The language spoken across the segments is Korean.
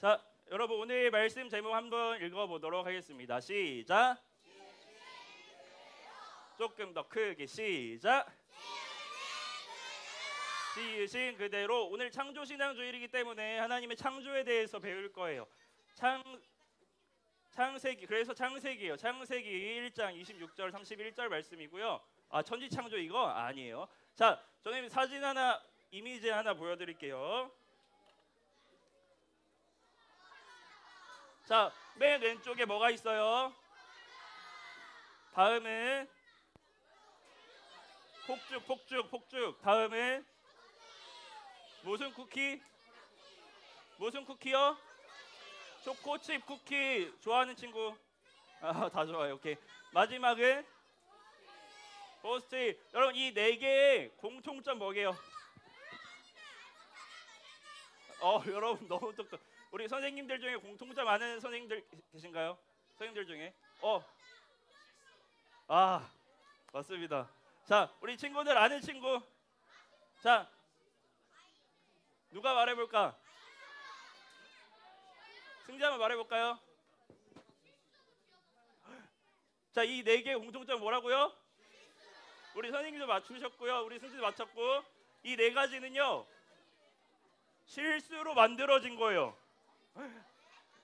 자, 여러분 오늘 말씀 제목 한번 읽어보도록 하겠습니다. 시작. 조금 더 크게 시작. 지으신 그대로. 오늘 창조신앙주일이기 때문에 하나님의 창조에 대해서 배울 거예요. 창세기, 그래서 창세기예요. 창세기 1장 26절 31절 말씀이고요. 천지창조 이거 아니에요. 자, 저는 사진 하나, 이미지 하나 보여드릴게요. 자, 맨 왼쪽에 뭐가 있어요? 다음은 폭죽. 다음은 무슨 쿠키? 무슨 쿠키요? 초코칩 쿠키. 좋아하는 친구? 다 좋아요. 오케이. 마지막은 포스트잇. 여러분 이 네 개의 공통점 뭐게요? 여러분 너무 똑똑. 우리 선생님들 중에 공통점 아는 선생님들 계신가요? 선생님들 중에? 맞습니다. 자, 우리 친구들 아는 친구. 자, 누가 말해볼까? 승재 한번 말해볼까요? 자, 이 네 개의 공통점 뭐라고요? 우리 선생님도 맞추셨고요. 우리 승재도 맞췄고, 이 네 가지는요 실수로 만들어진 거예요.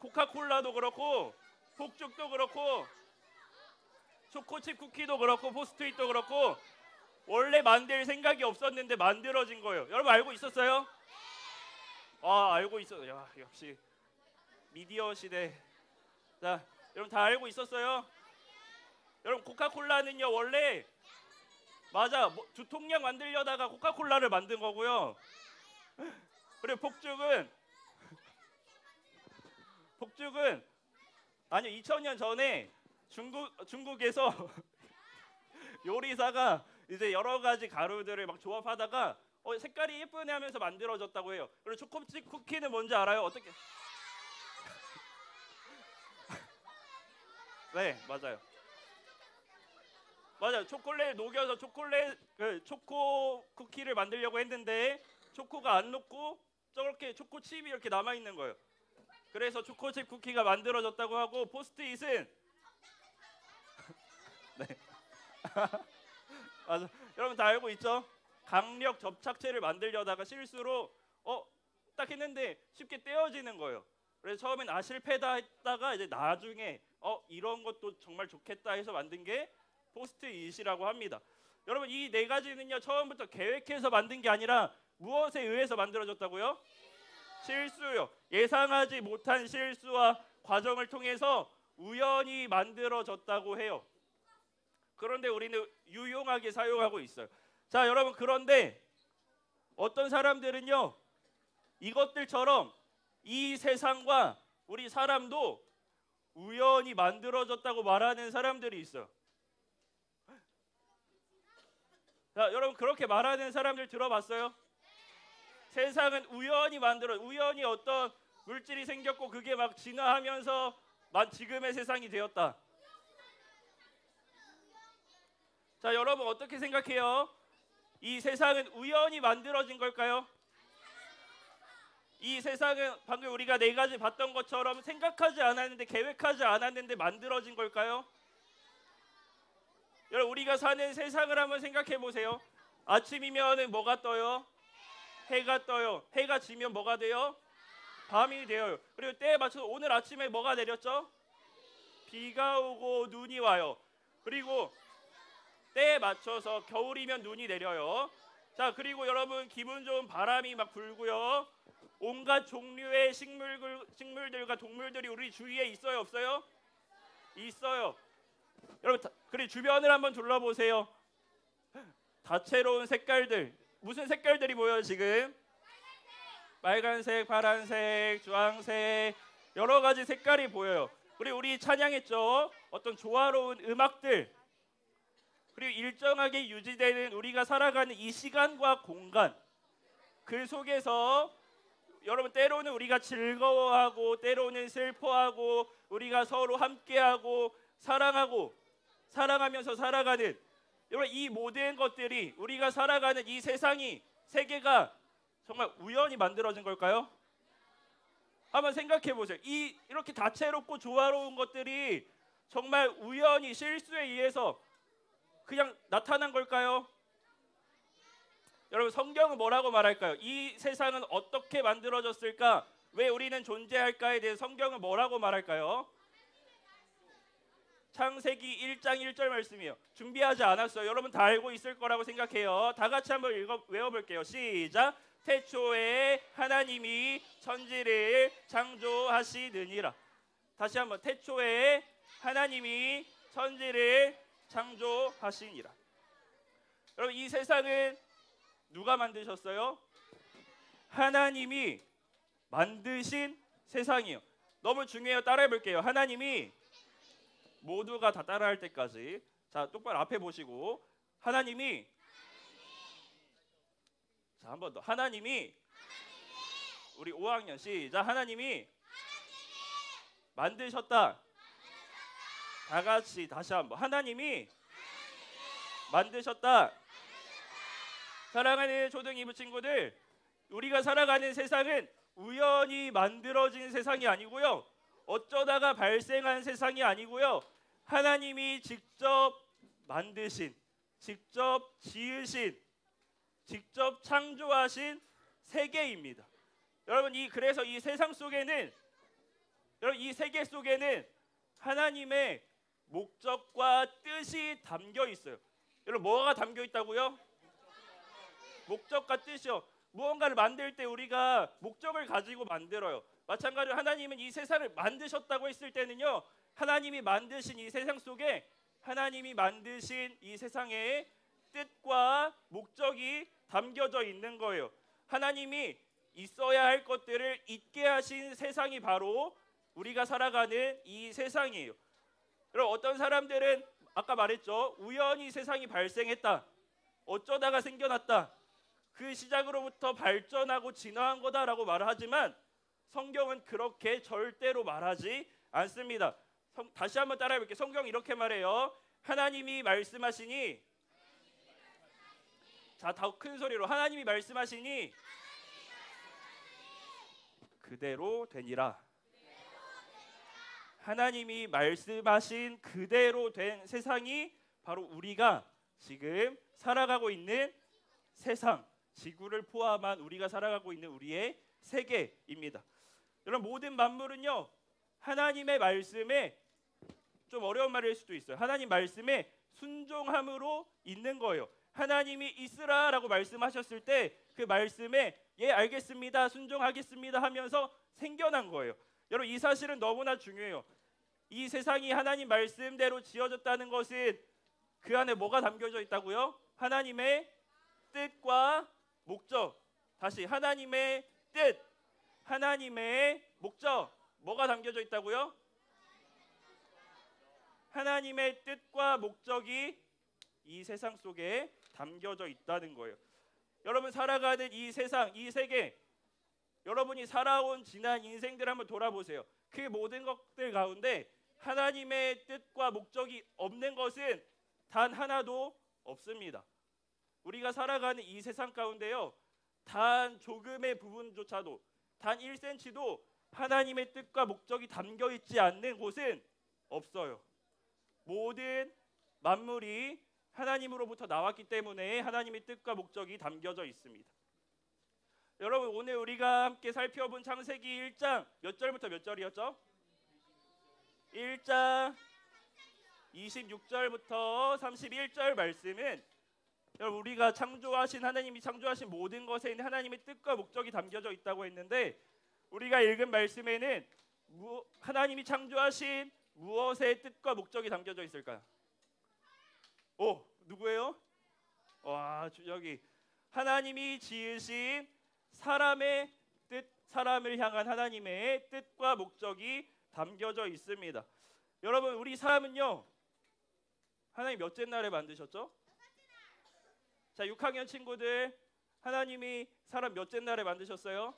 코카콜라도 그렇고, 폭죽도 그렇고, 초코칩 쿠키도 그렇고, 포스트잇도 그렇고, 원래 만들 생각이 없었는데 만들어진 거예요. 여러분 알고 있었어요? 알고 있어요. 야, 역시 미디어 시대. 자, 여러분 다 알고 있었어요? 여러분 코카콜라는요 원래 두통약 만들려다가 코카콜라를 만든 거고요. 그리고 폭죽은 아니요, 2000년 전에 중국에서 요리사가 이제 여러 가지 가루들을 막 조합하다가 색깔이 예쁘네 하면서 만들어졌다고 해요. 그리고 초코칩 쿠키는 뭔지 알아요? 어떻게? 네, 맞아요. 초콜릿 녹여서 초코 쿠키를 만들려고 했는데 초코가 안 녹고 저렇게 초코칩이 이렇게 남아 있는 거예요. 그래서 초코칩 쿠키가 만들어졌다고 하고, 포스트잇은 네. 맞아. 여러분 다 알고 있죠? 강력 접착체를 만들려다가 실수로 딱 했는데 쉽게 떼어지는 거예요. 그래서 처음엔 실패다 했다가 이제 나중에 이런 것도 정말 좋겠다 해서 만든 게 포스트잇이라고 합니다. 여러분 이 네 가지는요 처음부터 계획해서 만든 게 아니라 무엇에 의해서 만들어졌다고요? 실수요. 예상하지 못한 실수와 과정을 통해서 우연히 만들어졌다고 해요. 그런데 우리는 유용하게 사용하고 있어요. 자, 여러분 그런데 어떤 사람들은요 이것들처럼 이 세상과 우리 사람도 우연히 만들어졌다고 말하는 사람들이 있어요. 자, 여러분 그렇게 말하는 사람들 들어봤어요? 세상은 우연히 어떤 물질이 생겼고 그게 막 진화하면서 지금의 세상이 되었다. 자, 여러분 어떻게 생각해요? 이 세상은 우연히 만들어진 걸까요? 이 세상은 방금 우리가 네 가지 봤던 것처럼 생각하지 않았는데, 계획하지 않았는데 만들어진 걸까요? 여러분 우리가 사는 세상을 한번 생각해 보세요. 아침이면 뭐가 떠요? 해가 떠요. 해가 지면 뭐가 돼요? 밤이 돼요. 그리고 때에 맞춰서 오늘 아침에 뭐가 내렸죠? 비가 오고 눈이 와요. 그리고 때에 맞춰서 겨울이면 눈이 내려요. 자, 그리고 여러분 기분 좋은 바람이 막 불고요. 온갖 종류의 식물들과 동물들이 우리 주위에 있어요, 없어요? 있어요. 여러분 그리고 주변을 한번 둘러보세요. 다채로운 색깔들. 무슨 색깔들이 보여요 지금? 빨간색, 파란색, 주황색, 여러 가지 색깔이 보여요. 그리고 우리 찬양했죠. 어떤 조화로운 음악들. 그리고 일정하게 유지되는 우리가 살아가는 이 시간과 공간. 그 속에서 여러분 때로는 우리가 즐거워하고 때로는 슬퍼하고 우리가 서로 함께하고 사랑하면서 살아가는, 여러분 이 모든 것들이 우리가 살아가는 이 세계가 정말 우연히 만들어진 걸까요? 한번 생각해 보세요. 이렇게 다채롭고 조화로운 것들이 정말 우연히 실수에 의해서 그냥 나타난 걸까요? 여러분, 성경은 뭐라고 말할까요? 이 세상은 어떻게 만들어졌을까? 왜 우리는 존재할까에 대해 성경은 뭐라고 말할까요? 창세기 1장 1절 말씀이에요. 준비하지 않았어요. 여러분 다 알고 있을 거라고 생각해요. 다 같이 한번 외워볼게요. 시작. 태초에 하나님이 천지를 창조하시느니라. 다시 한번. 태초에 하나님이 천지를 창조하시니라. 여러분, 이 세상은 누가 만드셨어요? 하나님이 만드신 세상이에요. 너무 중요해요. 따라해 볼게요. 하나님이, 모두가 다 따라할 때까지. 자, 똑바로 앞에 보시고. 하나님이, 자, 한 번 더. 하나님이, 우리 5학년 시작. 하나님이 만드셨다. 다 같이 다시 한번. 하나님이 만드셨다. 사랑하는 초등 2부 친구들, 우리가 살아가는 세상은 우연히 만들어진 세상이 아니고요, 어쩌다가 발생한 세상이 아니고요, 하나님이 직접 만드신, 직접 지으신, 직접 창조하신 세계입니다. 여러분, 그래서 이 세상 속에는, 여러분, 이 세계 속에는 하나님의 목적과 뜻이 담겨 있어요. 여러분, 뭐가 담겨 있다고요? 목적과 뜻이요. 무언가를 만들 때 우리가 목적을 가지고 만들어요. 마찬가지로 하나님은 이 세상을 만드셨다고 했을 때는요, 하나님이 만드신 이 세상 속에 하나님이 만드신 이 세상의 뜻과 목적이 담겨져 있는 거예요. 하나님이 있어야 할 것들을 있게 하신 세상이 바로 우리가 살아가는 이 세상이에요. 여러분, 어떤 사람들은 아까 말했죠. 우연히 세상이 발생했다. 어쩌다가 생겨났다. 그 시작으로부터 발전하고 진화한 거다라고 말하지만 성경은 그렇게 절대로 말하지 않습니다. 다시 한번 따라해 볼게요. 성경은 이렇게 말해요. 하나님이 말씀하시니, 자, 더 큰 소리로. 하나님이 말씀하시니 그대로 되니라. 하나님이 말씀하신 그대로 된 세상이 바로 우리가 지금 살아가고 있는 세상, 지구를 포함한 우리가 살아가고 있는 우리의 세계입니다. 여러분, 모든 만물은요, 하나님의 말씀에, 좀 어려운 말일 수도 있어요, 하나님 말씀에 순종함으로 있는 거예요. 하나님이 있으라라고 말씀하셨을 때 그 말씀에 예, 알겠습니다, 순종하겠습니다 하면서 생겨난 거예요. 여러분, 이 사실은 너무나 중요해요. 이 세상이 하나님 말씀대로 지어졌다는 것은 그 안에 뭐가 담겨져 있다고요? 하나님의 뜻과 목적. 다시, 하나님의 뜻, 하나님의 목적. 뭐가 담겨져 있다고요? 하나님의 뜻과 목적이 이 세상 속에 담겨져 있다는 거예요. 여러분, 살아가는 이 세상, 이 세계, 여러분이 살아온 지난 인생들 한번 돌아보세요. 그 모든 것들 가운데 하나님의 뜻과 목적이 없는 것은 단 하나도 없습니다. 우리가 살아가는 이 세상 가운데요, 단 조금의 부분조차도, 단 1cm도 하나님의 뜻과 목적이 담겨 있지 않는 곳은 없어요. 모든 만물이 하나님으로부터 나왔기 때문에 하나님의 뜻과 목적이 담겨져 있습니다. 여러분, 오늘 우리가 함께 살펴본 창세기 1장 몇 절부터 몇 절이었죠? 1장 26절부터 31절 말씀은, 여러분, 우리가 창조하신, 하나님이 창조하신 모든 것에 있는 하나님의 뜻과 목적이 담겨져 있다고 했는데, 우리가 읽은 말씀에는 하나님이 창조하신 무엇의 뜻과 목적이 담겨져 있을까요? 누구예요? 와, 여기 하나님이 지으신 사람의 뜻, 사람을 향한 하나님의 뜻과 목적이 담겨져 있습니다. 여러분, 우리 사람은요, 하나님 몇째 날에 만드셨죠? 자, 6학년 친구들, 하나님이 사람 몇째 날에 만드셨어요?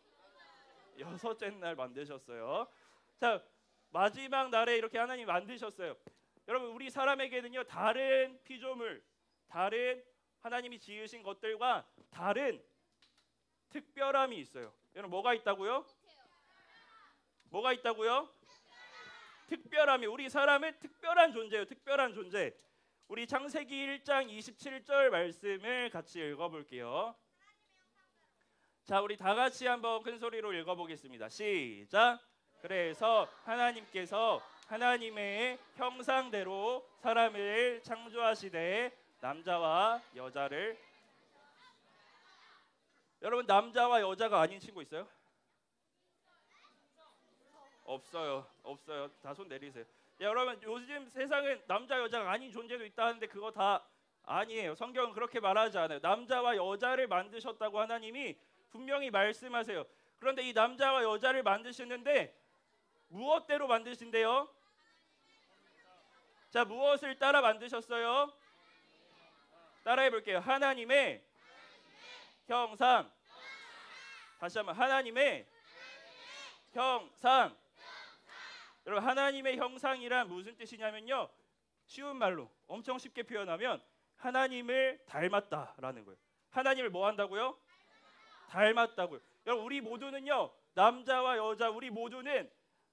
6째 날 만드셨어요. 자, 마지막 날에 이렇게 하나님 만드셨어요. 여러분, 우리 사람에게는요, 다른 피조물, 다른 하나님이 지으신 것들과 다른 특별함이 있어요. 여러분, 뭐가 있다고요? 뭐가 있다고요? 특별함이. 우리 사람은 특별한 존재예요. 특별한 존재. 우리 창세기 1장 27절 말씀을 같이 읽어볼게요. 자, 우리 다 같이 한번 큰 소리로 읽어보겠습니다. 시작. 그래서 하나님께서 하나님의 형상대로 사람을 창조하시되 남자와 여자를. 여러분, 남자와 여자가 아닌 친구 있어요? 없어요. 없어요. 다 손 내리세요. 여러분, 요즘 세상엔 남자 여자가 아닌 존재도 있다는데 그거 다 아니에요. 성경은 그렇게 말하지 않아요. 남자와 여자를 만드셨다고 하나님이 분명히 말씀하세요. 그런데 이 남자와 여자를 만드시는데 무엇대로 만드신대요? 자, 무엇을 따라 만드셨어요? 따라해 볼게요. 하나님의 형상. 다시 한번, 하나님의 형상. 여러분, 하나님의 형상이란 무슨 뜻이냐면요, 쉬운 말로 엄청 쉽게 표현하면 하나님을 닮았다라는 거예요. 하나님을 뭐 한다고요? 닮았다고요. 여러분, 우리 모두는요, 남자와 여자 우리 모두는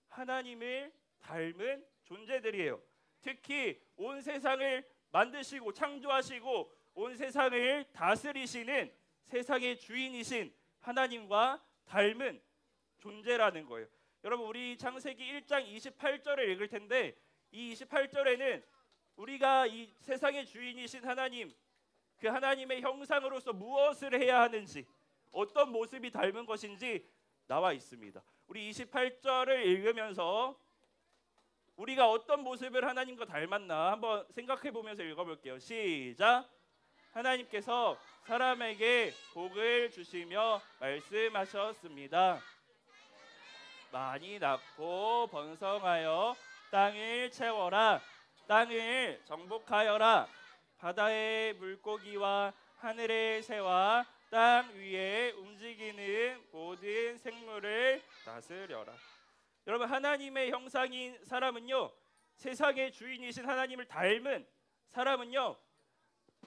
하나님을 닮은 존재들이에요. 특히 온 세상을 만드시고 창조하시고 온 세상을 다스리시는 세상의 주인이신 하나님과 닮은 존재라는 거예요. 여러분, 우리 창세기 1장 28절을 읽을 텐데 이 28절에는 우리가 이 세상의 주인이신 하나님, 그 하나님의 형상으로서 무엇을 해야 하는지, 어떤 모습이 닮은 것인지 나와 있습니다. 우리 28절을 읽으면서 우리가 어떤 모습을 하나님과 닮았나 한번 생각해 보면서 읽어볼게요. 시작. 하나님께서 사람에게 복을 주시며 말씀하셨습니다. 많이 낳고 번성하여 땅을 채워라. 땅을 정복하여라. 바다의 물고기와 하늘의 새와 땅 위에 움직이는 모든 생물을 다스려라. 여러분, 하나님의 형상인 사람은요, 세상의 주인이신 하나님을 닮은 사람은요,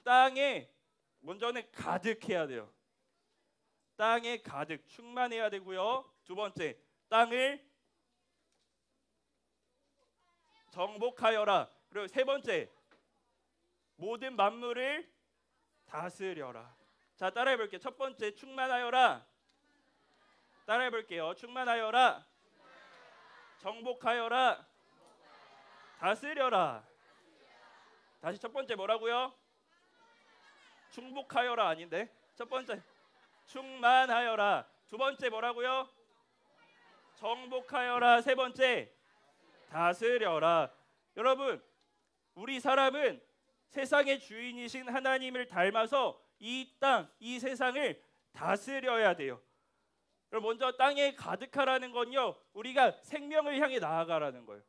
땅에 먼저는 가득해야 돼요. 땅에 가득 충만해야 되고요. 두 번째, 땅을 정복하여라. 그리고 세 번째, 모든 만물을 다스려라. 자, 따라해 볼게요. 첫 번째, 충만하여라. 따라해 볼게요. 충만하여라. 정복하여라. 다스려라. 다시 첫 번째 뭐라고요? 충복하여라 아닌데? 첫 번째 충만하여라. 두 번째 뭐라고요? 정복하여라. 세 번째 다스려라. 여러분, 우리 사람은 세상의 주인이신 하나님을 닮아서 이 땅, 이 세상을 다스려야 돼요. 먼저 땅에 가득하라는 건요, 우리가 생명을 향해 나아가라는 거예요.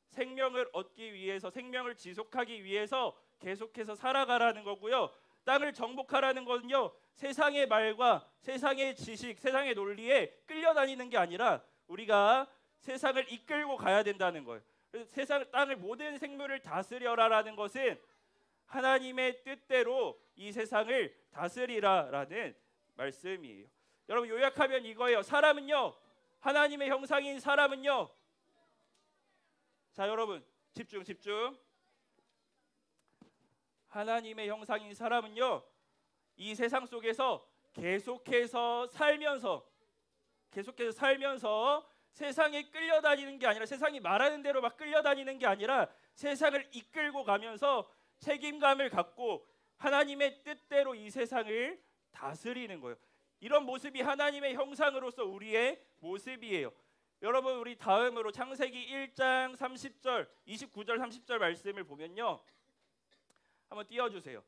생명을 얻기 위해서, 생명을 지속하기 위해서 계속해서 살아가라는 거고요. 땅을 정복하라는 건요, 세상의 말과 세상의 지식, 세상의 논리에 끌려다니는 게 아니라 우리가 세상을 이끌고 가야 된다는 거예요. 그래서 세상, 땅을 모든 생물을 다스려라라는 것은 하나님의 뜻대로 이 세상을 다스리라라는 말씀이에요. 여러분, 요약하면 이거예요. 사람은요, 하나님의 형상인 사람은요, 자, 여러분 집중. 하나님의 형상인 사람은요, 이 세상 속에서 계속해서 살면서 세상에 끌려다니는 게 아니라, 세상이 말하는 대로 막 끌려다니는 게 아니라 세상을 이끌고 가면서 책임감을 갖고 하나님의 뜻대로 이 세상을 다스리는 거예요. 이런 모습이 하나님의 형상으로서 우리의 모습이에요. 여러분, 우리 다음으로 창세기 1장 30절, 29절, 30절 말씀을 보면요, 한번 띄워주세요.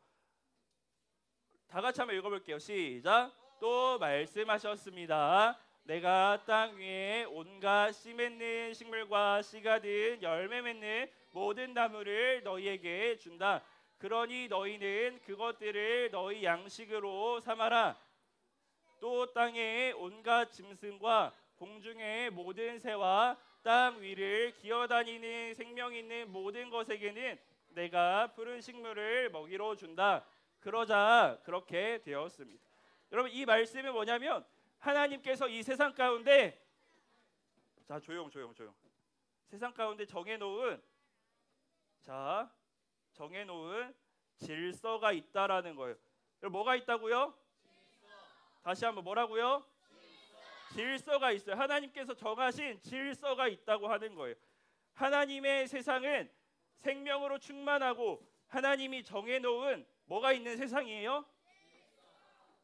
다 같이 한번 읽어볼게요. 시작. 또 말씀하셨습니다. 내가 땅 위에 온갖 씨 맺는 식물과 씨가 든 열매 맺는 모든 나무를 너희에게 준다. 그러니 너희는 그것들을 너희 양식으로 삼아라. 또 땅의 온갖 짐승과 공중의 모든 새와 땅 위를 기어다니는 생명 있는 모든 것에게는 내가 푸른 식물을 먹이로 준다. 그러자 그렇게 되었습니다. 여러분, 이 말씀은 뭐냐면 하나님께서 이 세상 가운데 자, 조용. 세상 가운데 정해놓은 질서가 있다라는 거예요. 여러분, 뭐가 있다고요? 다시 한번 뭐라고요? 질서가 있어요. 하나님께서 정하신 질서가 있다고 하는 거예요. 하나님의 세상은 생명으로 충만하고 하나님이 정해놓은 뭐가 있는 세상이에요?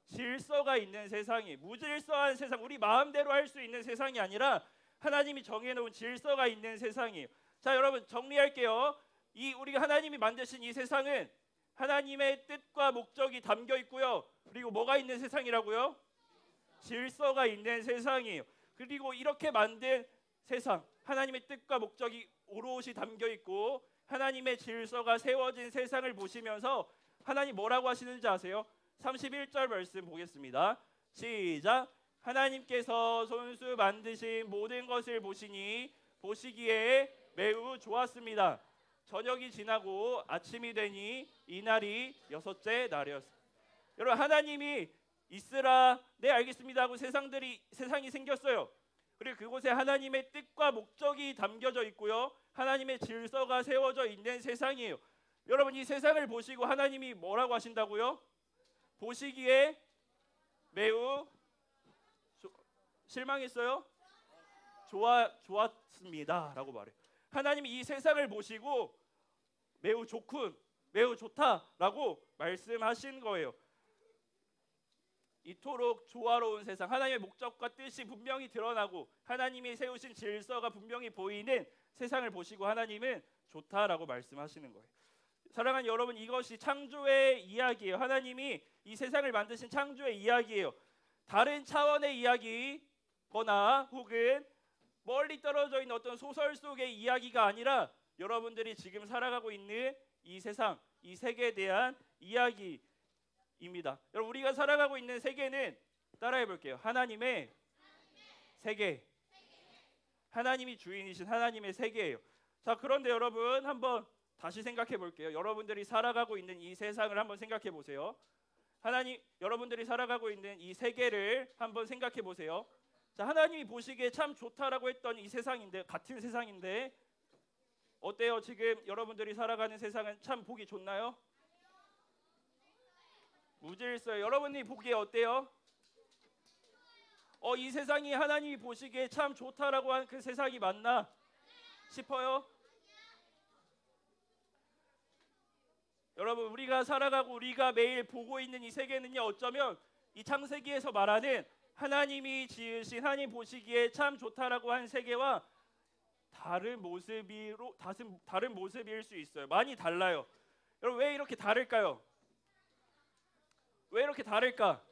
질서가 있는 세상이, 무질서한 세상, 우리 마음대로 할 수 있는 세상이 아니라 하나님이 정해놓은 질서가 있는 세상이에요. 자, 여러분 정리할게요. 우리가 하나님이 만드신 이 세상은 하나님의 뜻과 목적이 담겨 있고요. 그리고 뭐가 있는 세상이라고요? 질서가 있는 세상이에요. 그리고 이렇게 만든 세상, 하나님의 뜻과 목적이 오롯이 담겨 있고 하나님의 질서가 세워진 세상을 보시면서 하나님 뭐라고 하시는지 아세요? 31절 말씀 보겠습니다. 시작. 하나님께서 손수 만드신 모든 것을 보시기에 매우 좋았습니다. 저녁이 지나고 아침이 되니 이날이 6째 날이었습니다. 여러분, 하나님이 있으라 네 알겠습니다 하고 세상이 생겼어요. 그리고 그곳에 하나님의 뜻과 목적이 담겨져 있고요. 하나님의 질서가 세워져 있는 세상이에요. 여러분, 이 세상을 보시고 하나님이 뭐라고 하신다고요? 보시기에 매우 실망했어요? 좋았습니다 라고 말해요. 하나님이 이 세상을 보시고 매우 좋군, 매우 좋다라고 말씀하신 거예요. 이토록 조화로운 세상, 하나님의 목적과 뜻이 분명히 드러나고 하나님이 세우신 질서가 분명히 보이는 세상을 보시고 하나님은 좋다라고 말씀하시는 거예요. 사랑하는 여러분, 이것이 창조의 이야기예요. 하나님이 이 세상을 만드신 창조의 이야기예요. 다른 차원의 이야기거나 혹은 멀리 떨어져 있는 어떤 소설 속의 이야기가 아니라 여러분들이 지금 살아가고 있는 이 세상, 이 세계에 대한 이야기입니다. 여러분, 우리가 살아가고 있는 세계는 따라해 볼게요. 하나님의 세계. 하나님이 주인이신 하나님의 세계예요. 자, 그런데 여러분 한번 다시 생각해 볼게요. 여러분들이 살아가고 있는 이 세상을 한번 생각해 보세요. 여러분들이 살아가고 있는 이 세계를 한번 생각해 보세요. 자, 하나님이 보시기에 참 좋다라고 했던 이 세상인데, 같은 세상인데 어때요? 지금 여러분들이 살아가는 세상은 참 보기 좋나요? 무질서요. 여러분이 보기에 어때요? 이 세상이 하나님이 보시기에 참 좋다라고 하는 그 세상이 맞나 싶어요? 여러분, 우리가 살아가고 우리가 매일 보고 있는 이 세계는요, 어쩌면 이 창세기에서 말하는 하나님이 지으신, 하나님 보시기에 참 좋다라고 한 세계와 다른 모습일 수 있어요. 많이 달라요. 여러분, 왜 이렇게 다를까요? 왜 이렇게 다를까?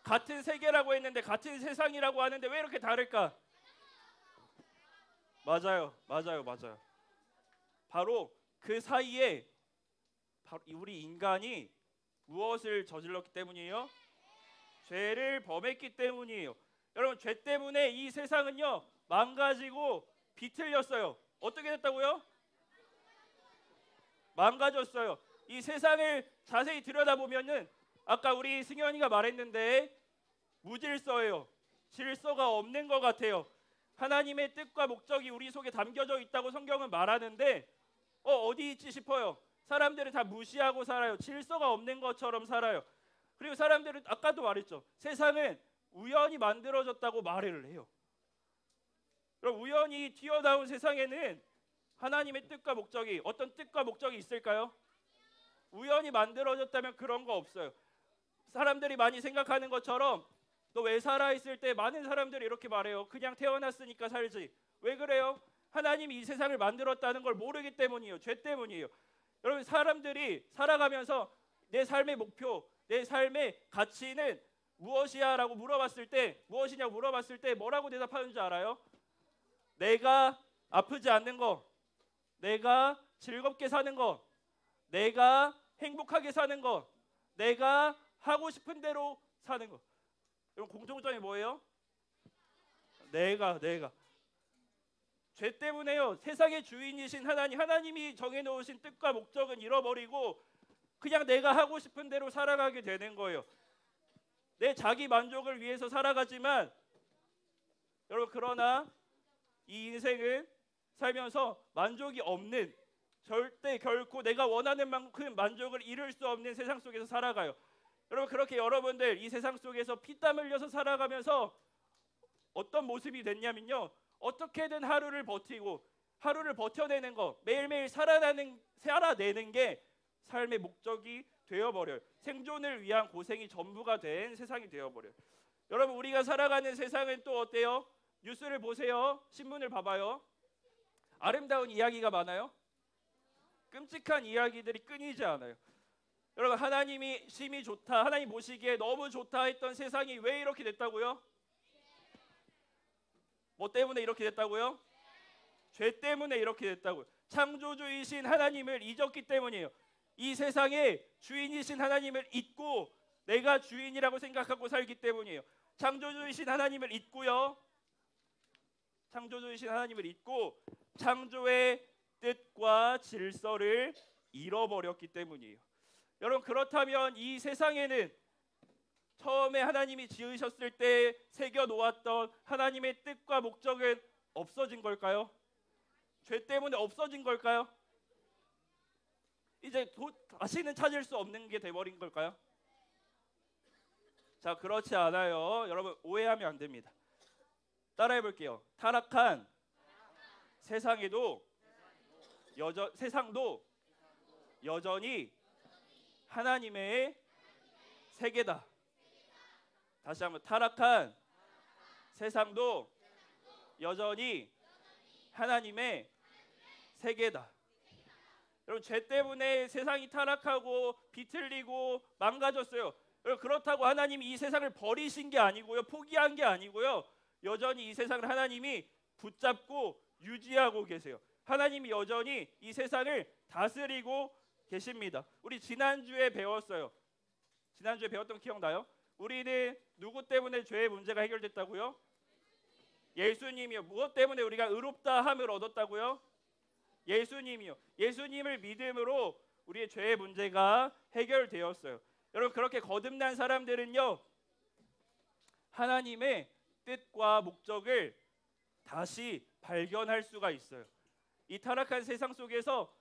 같은 세계라고 했는데, 같은 세상이라고 하는데 왜 이렇게 다를까? 맞아요. 바로 그 사이에 우리 인간이 무엇을 저질렀기 때문이에요? 죄를 범했기 때문이에요. 여러분, 죄 때문에 이 세상은요 망가지고 비틀렸어요. 어떻게 됐다고요? 망가졌어요. 이 세상을 자세히 들여다보면은 아까 우리 승현이가 말했는데 무질서예요. 질서가 없는 것 같아요. 하나님의 뜻과 목적이 우리 속에 담겨져 있다고 성경은 말하는데 어디 있지 싶어요. 사람들은 다 무시하고 살아요. 질서가 없는 것처럼 살아요. 그리고 사람들은 아까도 말했죠. 세상은 우연히 만들어졌다고 말을 해요. 그럼 우연히 튀어나온 세상에는 하나님의 뜻과 목적이, 어떤 뜻과 목적이 있을까요? 우연히 만들어졌다면 그런 거 없어요. 사람들이 많이 생각하는 것처럼 너 왜 살아있을 때 많은 사람들이 이렇게 말해요. 그냥 태어났으니까 살지. 왜 그래요? 하나님이 이 세상을 만들었다는 걸 모르기 때문이에요. 죄 때문이에요. 여러분, 사람들이 살아가면서 내 삶의 목표, 내 삶의 가치는 무엇이야? 라고 물어봤을 때, 무엇이냐고 물어봤을 때 뭐라고 대답하는 줄 알아요? 내가 아프지 않는 거, 내가 즐겁게 사는 거, 내가 행복하게 사는 거, 내가 하고 싶은 대로 사는 거. 여러분, 공통점이 뭐예요? 내가. 죄 때문에요. 세상의 주인이신 하나님이 정해놓으신 뜻과 목적은 잃어버리고 그냥 내가 하고 싶은 대로 살아가게 되는 거예요. 내 자기 만족을 위해서 살아가지만 여러분 그러나 이 인생은 살면서 만족이 없는, 절대 결코 내가 원하는 만큼 만족을 이룰 수 없는 세상 속에서 살아가요. 여러분 그렇게 여러분들 이 세상 속에서 피땀 흘려서 살아가면서 어떤 모습이 됐냐면요, 어떻게든 하루를 버티고 하루를 버텨내는 거, 매일매일 살아내는 게 삶의 목적이 되어버려요. 생존을 위한 고생이 전부가 된 세상이 되어버려요. 여러분 우리가 살아가는 세상은 또 어때요? 뉴스를 보세요. 신문을 봐봐요. 아름다운 이야기가 많아요. 끔찍한 이야기들이 끊이지 않아요. 여러분 하나님이 심히 좋다, 하나님 보시기에 너무 좋다 했던 세상이 왜 이렇게 됐다고요? 뭐 때문에 이렇게 됐다고요? 죄 때문에 이렇게 됐다고요. 창조주이신 하나님을 잊었기 때문이에요. 이 세상의 주인이신 하나님을 잊고 내가 주인이라고 생각하고 살기 때문이에요. 창조주이신 하나님을 잊고요. 창조주이신 하나님을 잊고 창조의 뜻과 질서를 잃어버렸기 때문이에요. 여러분 그렇다면 이 세상에는 처음에 하나님이 지으셨을 때 새겨 놓았던 하나님의 뜻과 목적은 없어진 걸까요? 죄 때문에 없어진 걸까요? 이제 다시는 찾을 수 없는 게 돼버린 걸까요? 자, 그렇지 않아요. 여러분 오해하면 안 됩니다. 따라해 볼게요. 타락한 세상도 여전히 하나님의 세계다. 다시 한번, 타락한 세상도 여전히 하나님의 세계다. 여러분 죄 때문에 세상이 타락하고 비틀리고 망가졌어요. 여러분 그렇다고 하나님이 이 세상을 버리신 게 아니고요, 포기한 게 아니고요, 여전히 이 세상을 하나님이 붙잡고 유지하고 계세요. 하나님이 여전히 이 세상을 다스리고 계십니다. 우리 지난주에 배웠어요. 지난주에 배웠던 거 기억나요? 우리는 누구 때문에 죄의 문제가 해결됐다고요? 예수님이요. 무엇 때문에 우리가 의롭다 함을 얻었다고요? 예수님이요. 예수님을 믿음으로 우리의 죄의 문제가 해결되었어요. 여러분 그렇게 거듭난 사람들은요, 하나님의 뜻과 목적을 다시 발견할 수가 있어요. 이 타락한 세상 속에서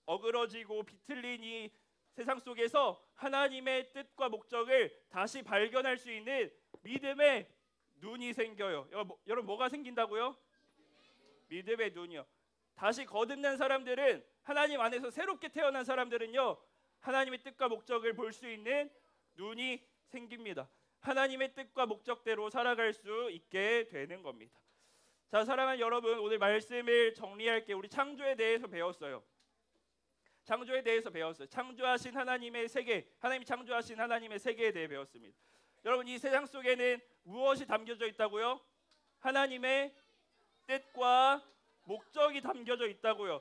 어그러지고 비틀린 이 세상 속에서 하나님의 뜻과 목적을 다시 발견할 수 있는 믿음의 눈이 생겨요. 여러분 뭐가 생긴다고요? 믿음의 눈이요. 다시 거듭난 사람들은, 하나님 안에서 새롭게 태어난 사람들은요, 하나님의 뜻과 목적을 볼 수 있는 눈이 생깁니다. 하나님의 뜻과 목적대로 살아갈 수 있게 되는 겁니다. 자, 사랑하는 여러분, 오늘 말씀을 정리할게요. 우리 창조에 대해서 배웠어요. 창조에 대해서 배웠어요. 창조하신 하나님의 세계, 하나님이 창조하신 하나님의 세계에 대해 배웠습니다. 여러분 이 세상 속에는 무엇이 담겨져 있다고요? 하나님의 뜻과 목적이 담겨져 있다고요.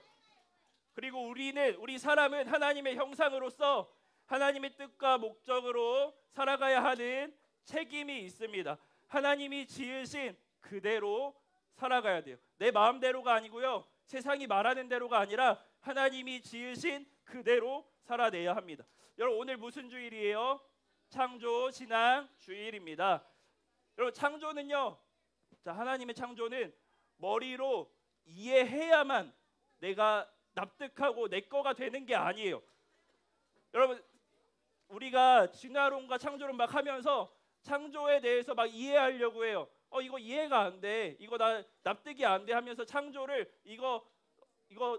그리고 우리 사람은 하나님의 형상으로서 하나님의 뜻과 목적으로 살아가야 하는 책임이 있습니다. 하나님이 지으신 그대로 살아가야 돼요. 내 마음대로가 아니고요, 세상이 말하는 대로가 아니라 하나님이 지으신 그대로 살아내야 합니다. 여러분 오늘 무슨 주일이에요? 창조 신앙 주일입니다. 여러분 창조는요, 자, 하나님의 창조는 머리로 이해해야만 내가 납득하고 내 거가 되는 게 아니에요. 여러분 우리가 진화론과 창조론 막 하면서 창조에 대해서 막 이해하려고 해요. 이거 이해가 안 돼, 이거 나 납득이 안 돼 하면서 창조를 이거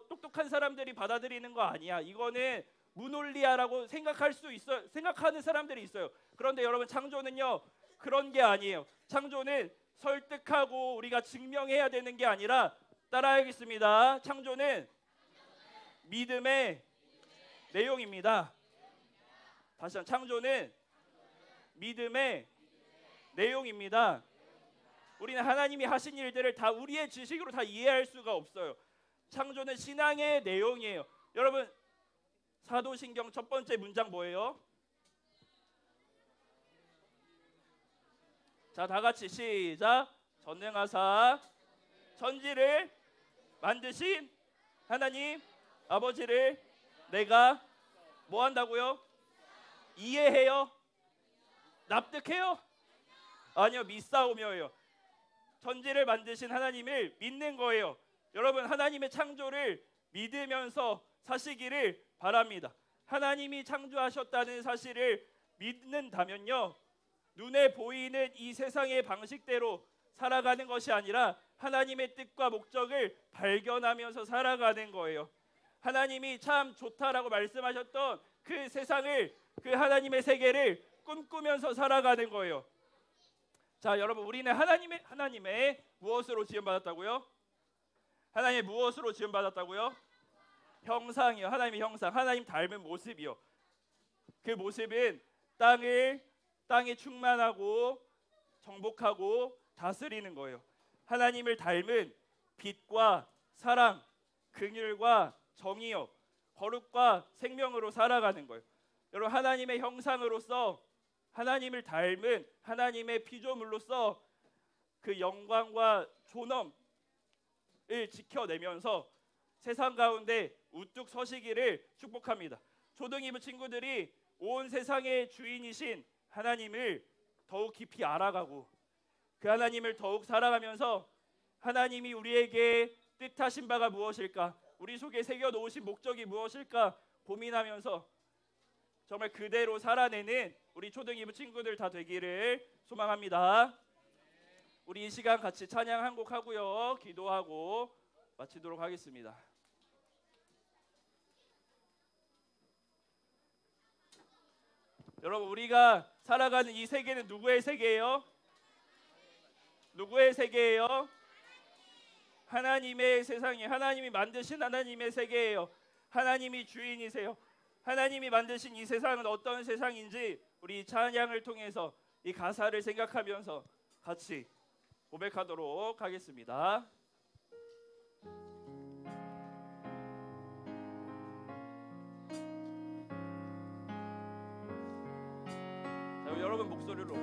똑똑한 사람들이 받아들이는 거 아니야, 이거는 무논리야라고 생각하는 사람들이 있어요. 그런데 여러분 창조는요 그런 게 아니에요. 창조는 설득하고 우리가 증명해야 되는 게 아니라, 따라하겠습니다. 창조는 믿음의 내용입니다. 다시 한번, 창조는 믿음의 내용입니다. 우리는 하나님이 하신 일들을 다 우리의 지식으로 다 이해할 수가 없어요. 창조는 신앙의 내용이에요. 여러분 사도신경 첫 번째 문장 뭐예요? 자, 다 같이 시작. 전능하사 천지를 만드신 하나님 아버지를 내가 뭐 한다고요? 이해해요? 납득해요? 아니요, 믿사오며요. 천지를 만드신 하나님을 믿는 거예요. 여러분, 하나님의 창조를 믿으면서 사시기를 바랍니다. 하나님이 창조하셨다는 사실을 믿는다면요, 눈에 보이는 이 세상의 방식대로 살아가는 것이 아니라 하나님의 뜻과 목적을 발견하면서 살아가는 거예요. 하나님이 참 좋다라고 말씀하셨던 그 세상을, 그 하나님의 세계를 꿈꾸면서 살아가는 거예요. 자, 여러분, 우리는 하나님의 무엇으로 지음받았다고요? 하나님의 무엇으로 지음받았다고요? 형상이요. 하나님의 형상, 하나님 닮은 모습이요. 그 모습은 땅에 충만하고 정복하고 다스리는 거예요. 하나님을 닮은 빛과 사랑, 긍휼과 정의요, 거룩과 생명으로 살아가는 거예요. 여러분, 하나님의 형상으로서, 하나님을 닮은 하나님의 피조물로서 그 영광과 존엄을 지켜내면서 세상 가운데 우뚝 서시기를 축복합니다. 초등2부 친구들이 온 세상의 주인이신 하나님을 더욱 깊이 알아가고 그 하나님을 더욱 살아가면서 하나님이 우리에게 뜻하신 바가 무엇일까, 우리 속에 새겨놓으신 목적이 무엇일까 고민하면서 정말 그대로 살아내는 우리 초등2부 친구들 다 되기를 소망합니다. 우리 이 시간 같이 찬양 한 곡 하고요, 기도하고 마치도록 하겠습니다. 여러분, 우리가 살아가는 이 세계는 누구의 세계예요? 누구의 세계예요? 하나님의 세상이에요. 하나님이 만드신 하나님의 세계예요. 하나님이 주인이세요. 하나님이 만드신 이 세상은 어떤 세상인지 우리 찬양을 통해서 이 가사를 생각하면서 같이 고백하도록 하겠습니다. 자, 여러분 목소리로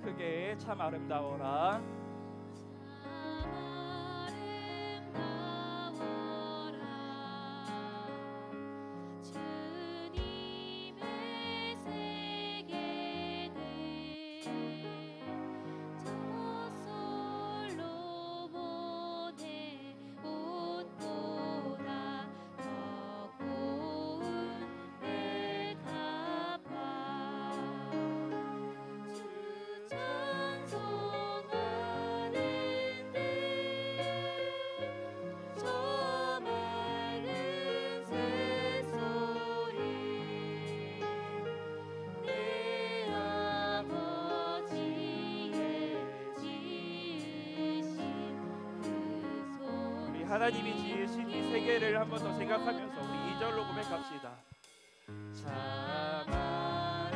크게 참 아름다워라. 하나님이 지으신 이 세계를 한 번 더 생각하면서 우리 2절로 고백합시다. 참 아름다워라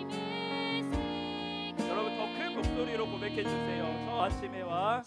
주님의 세계. 여러분, 더 큰 목소리로 고백해 주세요. 저 아침에와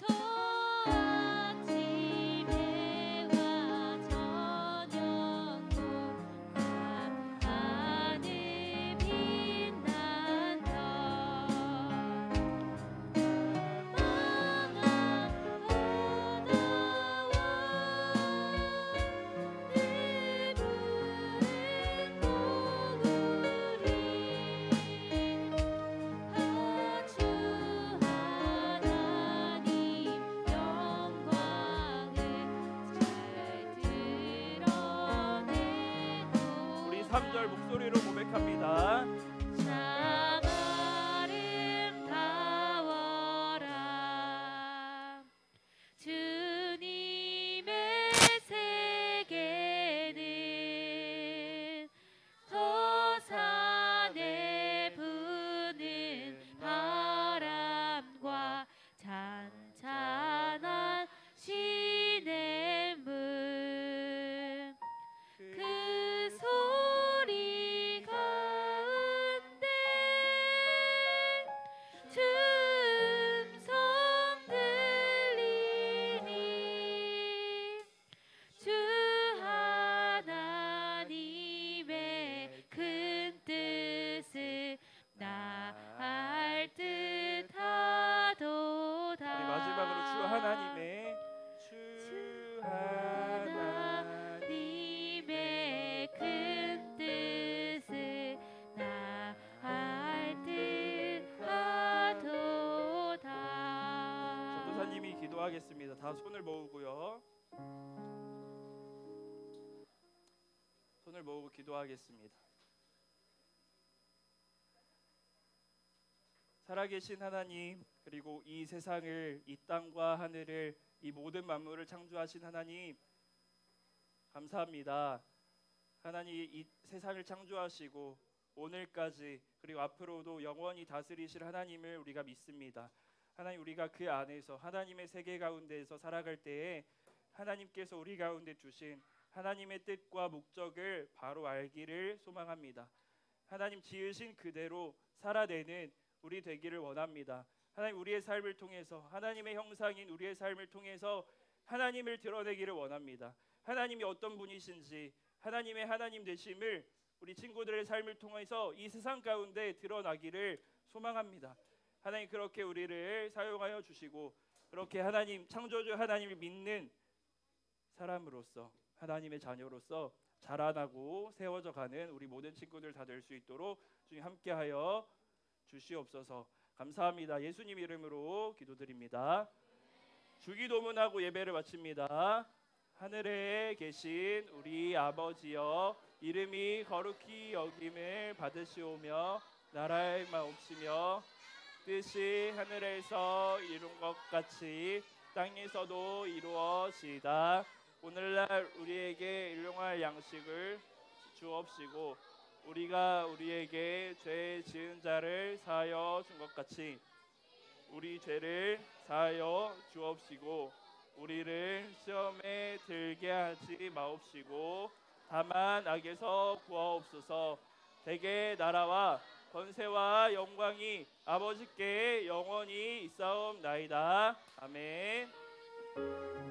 기도하겠습니다. 다 손을 모으고요. 손을 모으고 기도하겠습니다. 살아계신 하나님, 그리고 이 세상을, 이 땅과 하늘을, 이 모든 만물을 창조하신 하나님, 감사합니다. 하나님, 이 세상을 창조하시고 오늘까지 그리고 앞으로도 영원히 다스리실 하나님을 우리가 믿습니다. 하나님, 우리가 그 안에서 하나님의 세계 가운데에서 살아갈 때에 하나님께서 우리 가운데 주신 하나님의 뜻과 목적을 바로 알기를 소망합니다. 하나님, 지으신 그대로 살아내는 우리 되기를 원합니다. 하나님, 우리의 삶을 통해서, 하나님의 형상인 우리의 삶을 통해서 하나님을 드러내기를 원합니다. 하나님이 어떤 분이신지, 하나님의 하나님 되심을 우리 친구들의 삶을 통해서 이 세상 가운데 드러나기를 소망합니다. 하나님, 그렇게 우리를 사용하여 주시고, 그렇게 하나님, 창조주 하나님을 믿는 사람으로서, 하나님의 자녀로서 자라나고 세워져 가는 우리 모든 친구들 다 될 수 있도록 주님 함께하여 주시옵소서. 감사합니다. 예수님 이름으로 기도드립니다. 주기도문하고 예배를 마칩니다. 하늘에 계신 우리 아버지여, 이름이 거룩히 여김을 받으시오며 나라의 마옵시며 뜻이 하늘에서 이룬 것 같이 땅에서도 이루어지이다. 오늘날 우리에게 일용할 양식을 주옵시고 우리가 우리에게 죄 지은 자를 사하여 준 것 같이 우리 죄를 사하여 주옵시고 우리를 시험에 들게 하지 마옵시고 다만 악에서 구하옵소서. 대개 나라와 권세와 영광이 아버지께 영원히 있사옵나이다. 아멘.